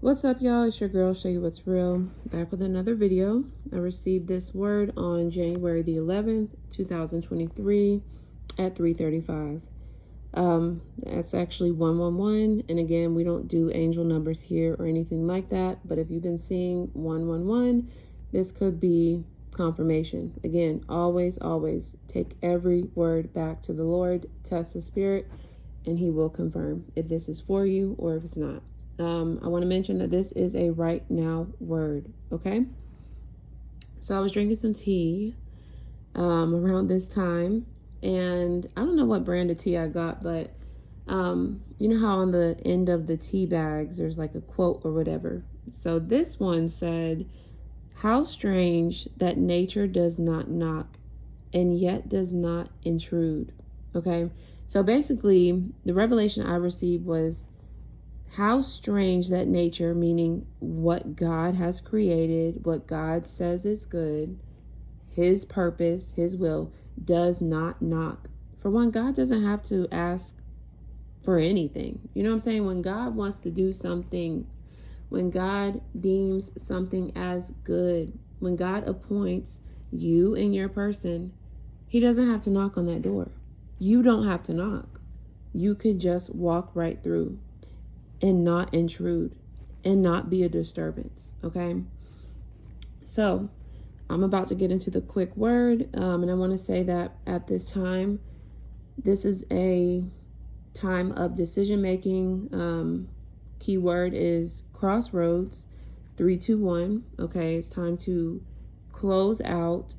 What's up, y'all? It's your girl, Show You What's Real, back with another video. I received this word on January the 11th, 2023 at 3:35. That's actually 111. And again, we don't do angel numbers here or anything like that. But if you've been seeing 111, this could be confirmation. Again, always take every word back to the Lord, test the spirit, and he will confirm if this is for you or if it's not. I want to mention that this is a right now word, okay? So I was drinking some tea around this time, and I don't know what brand of tea I got, but you know how on the end of the tea bags there's like a quote or whatever. So this one said, "How strange that nature does not knock and yet does not intrude." Okay, so basically the revelation I received was how strange that nature, meaning what God has created, what God says is good, his purpose, his will, does not knock. For one, God doesn't have to ask for anything. You know what I'm saying? When God wants to do something, when God deems something as good, when God appoints you and your person, he doesn't have to knock on that door. You don't have to knock. You could just walk right through and not intrude and not be a disturbance, okay? So I'm about to get into the quick word, and I want to say that at this time, this is a time of decision making. Keyword is crossroads, 3, 2, 1. Okay, it's time to close out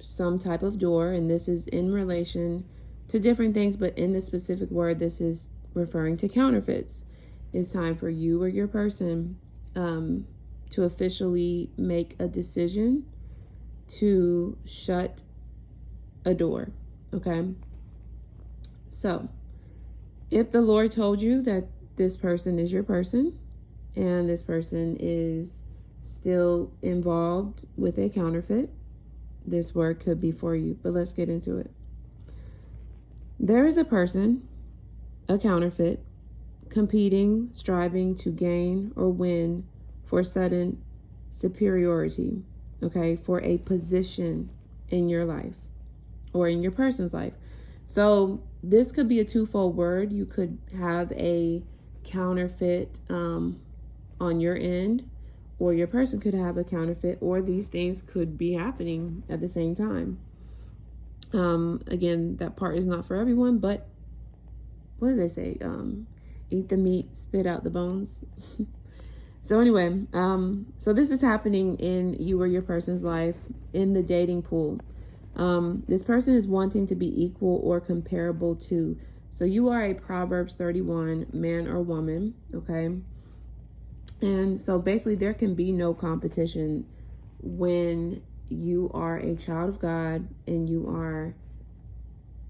some type of door, and this is in relation to different things, but in this specific word, this is referring to counterfeits. It's time for you or your person to officially make a decision to shut a door, okay? So, if the Lord told you that this person is your person and this person is still involved with a counterfeit, this word could be for you, but let's get into it. There is a person, a counterfeit, competing, striving to gain or win for sudden superiority, okay, for a position in your life or in your person's life. So this could be a twofold word. You could have a counterfeit on your end, or your person could have a counterfeit, or these things could be happening at the same time. Again, that part is not for everyone, but what do they say? Eat the meat, spit out the bones. So anyway, so this is happening in you or your person's life in the dating pool. This person is wanting to be equal or comparable to. So you are a Proverbs 31 man or woman, okay? And so basically there can be no competition when you are a child of God and you are,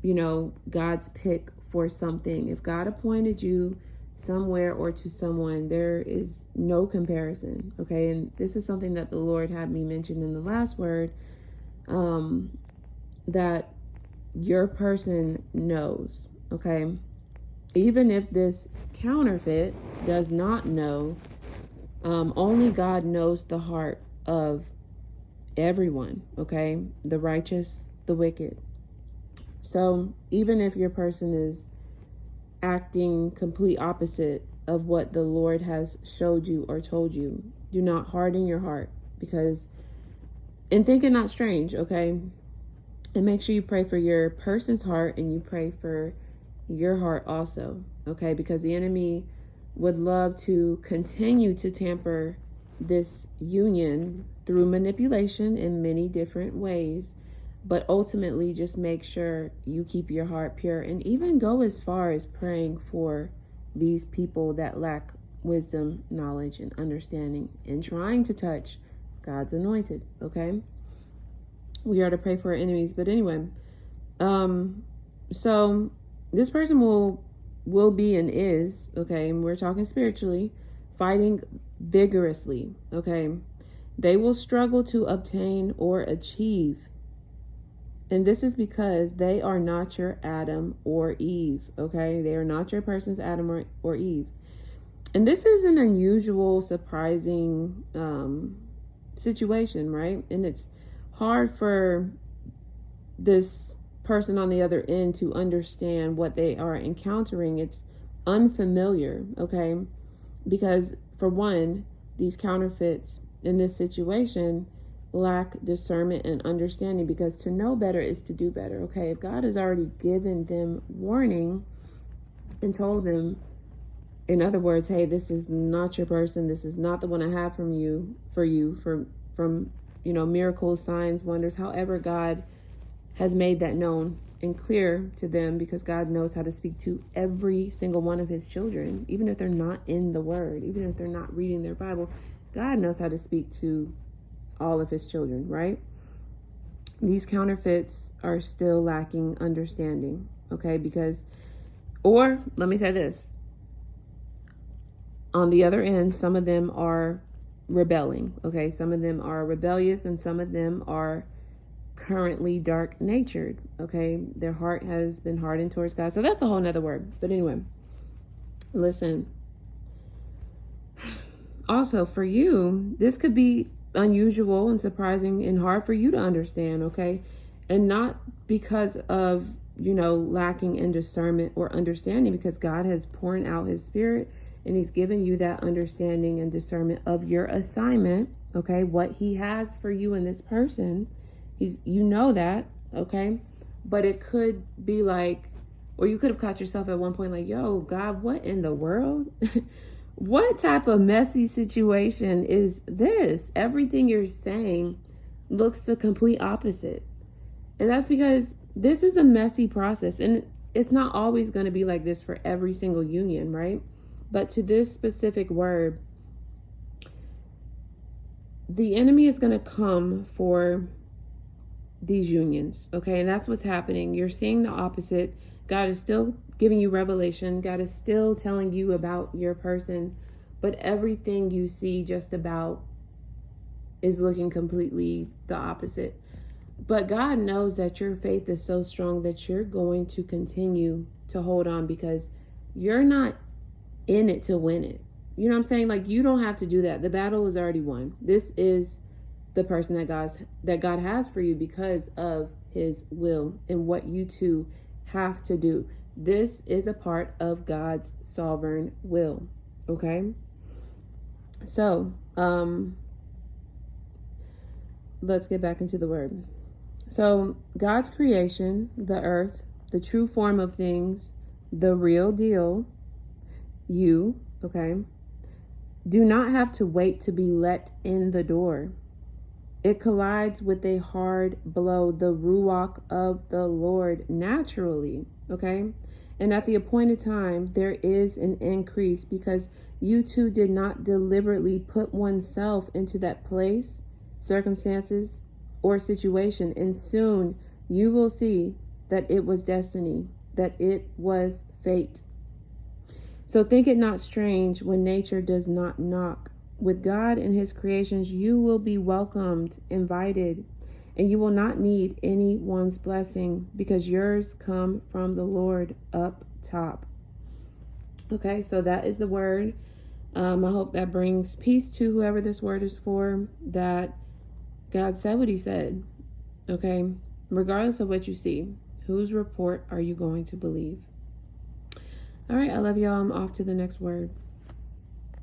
you know, God's pick for something. If God appointed you somewhere or to someone, there is no comparison, okay? And this is something that the Lord had me mention in the last word, that your person knows, okay? Even if this counterfeit does not know, only God knows the heart of everyone, okay? The righteous, the wicked. So even if your person is acting complete opposite of what the Lord has showed you or told you, do not harden your heart, because and think it not strange, okay? And make sure you pray for your person's heart and you pray for your heart also, okay? Because the enemy would love to continue to tamper this union through manipulation in many different ways. But ultimately, just make sure you keep your heart pure, and even go as far as praying for these people that lack wisdom, knowledge, and understanding, and trying to touch God's anointed, okay? We are to pray for our enemies. But anyway, so this person will be and is, okay, and we're talking spiritually, fighting vigorously, okay? They will struggle to obtain or achieve. And this is because they are not your Adam or Eve, okay? They are not your person's Adam or Eve. And this is an unusual, surprising situation, right? And it's hard for this person on the other end to understand what they are encountering. It's unfamiliar, okay? Because for one, these counterfeits in this situation lack discernment and understanding, because to know better is to do better, okay? If God has already given them warning and told them, in other words, hey, this is not your person, this is not the one I have from miracles, signs, wonders, however God has made that known and clear to them, because God knows how to speak to every single one of his children, even if they're not in the word, even if they're not reading their Bible. God knows how to speak to all of his children, right? These counterfeits are still lacking understanding, okay? Or let me say this, on the other end, some of them are rebelling, okay? Some of them are rebellious, and some of them are currently dark natured, okay? Their heart has been hardened towards God. So that's a whole nother word. But anyway, listen. Also, for you, this could be unusual and surprising and hard for you to understand, okay? And not because of, lacking in discernment or understanding, because God has poured out his spirit and he's given you that understanding and discernment of your assignment, okay? What he has for you in this person. That, okay? But it could be like, or you could have caught yourself at one point like, yo, God, what in the world? What type of messy situation is this? Everything you're saying looks the complete opposite. And that's because this is a messy process. And it's not always going to be like this for every single union, right? But to this specific word, the enemy is going to come for these unions, okay? And that's what's happening. You're seeing the opposite. God is still giving you revelation. God is still telling you about your person, but everything you see just about is looking completely the opposite. But God knows that your faith is so strong that you're going to continue to hold on, because you're not in it to win it. You know what I'm saying? Like, you don't have to do that. The battle is already won. This is the person that God has for you because of his will and what you two have to do. This is a part of God's sovereign will, okay? So, let's get back into the word. So, God's creation, the earth, the true form of things, the real deal, you, okay, do not have to wait to be let in the door. It collides with a hard blow, the ruach of the Lord, naturally, okay? And at the appointed time, there is an increase, because you two did not deliberately put oneself into that place, circumstances, or situation. And soon you will see that it was destiny, that it was fate. So think it not strange when nature does not knock. With God and his creations, you will be welcomed, invited, and you will not need anyone's blessing, because yours come from the Lord up top. Okay, so that is the word. I hope that brings peace to whoever this word is for, that God said what he said. Okay, regardless of what you see, whose report are you going to believe? All right, I love y'all. I'm off to the next word.